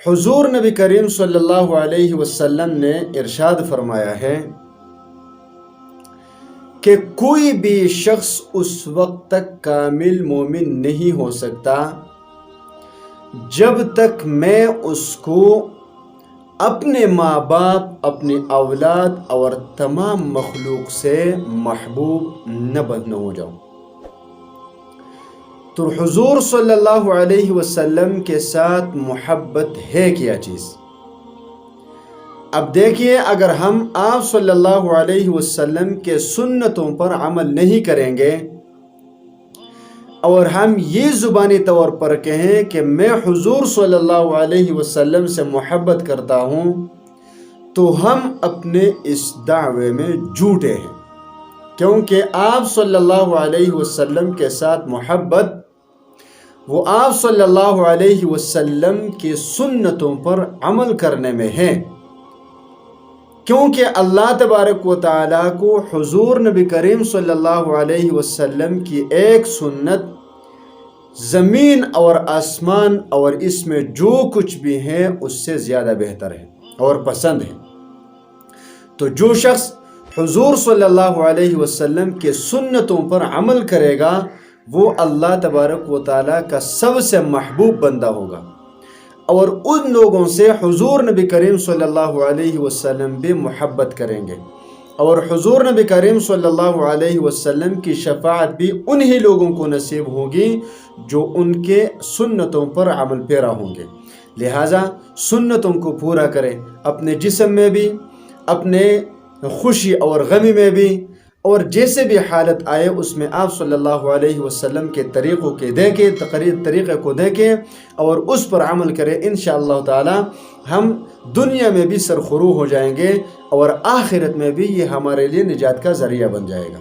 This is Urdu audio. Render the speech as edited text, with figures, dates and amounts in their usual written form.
حضور نبی کریم صلی اللہ علیہ وسلم نے ارشاد فرمایا ہے کہ کوئی بھی شخص اس وقت تک کامل مومن نہیں ہو سکتا جب تک میں اس کو اپنے ماں باپ، اپنی اولاد اور تمام مخلوق سے محبوب نہ ہو جاؤں۔ تو حضور صلی اللہ علیہ وسلم کے ساتھ محبت ہے کیا چیز؟ اب دیکھیے، اگر ہم آپ صلی اللہ علیہ وسلم کے سنتوں پر عمل نہیں کریں گے اور ہم یہ زبانی طور پر کہیں کہ میں حضور صلی اللہ علیہ وسلم سے محبت کرتا ہوں، تو ہم اپنے اس دعوے میں جھوٹے ہیں، کیونکہ آپ صلی اللہ علیہ وسلم کے ساتھ محبت وہ آپ صلی اللہ علیہ وسلم کی سنتوں پر عمل کرنے میں ہے، کیونکہ اللہ تبارک و تعالیٰ کو حضور نبی کریم صلی اللہ علیہ وسلم کی ایک سنت زمین اور آسمان اور اس میں جو کچھ بھی ہے اس سے زیادہ بہتر ہے اور پسند ہے۔ تو جو شخص حضور صلی اللہ علیہ وسلم کے سنتوں پر عمل کرے گا وہ اللہ تبارک و تعالیٰ کا سب سے محبوب بندہ ہوگا، اور ان لوگوں سے حضور نبی کریم صلی اللہ علیہ وسلم بھی محبت کریں گے، اور حضور نبی کریم صلی اللہ علیہ وسلم کی شفاعت بھی انہی لوگوں کو نصیب ہوگی جو ان کے سنتوں پر عمل پیرا ہوں گے۔ لہٰذا سنتوں کو پورا کریں، اپنے جسم میں بھی، اپنے خوشی اور غمی میں بھی، اور جیسے بھی حالت آئے اس میں آپ صلی اللہ علیہ وسلم کے طریقوں کے طریقے کو دیکھیں اور اس پر عمل کریں۔ انشاءاللہ تعالی ہم دنیا میں بھی سرخرو ہو جائیں گے اور آخرت میں بھی یہ ہمارے لیے نجات کا ذریعہ بن جائے گا۔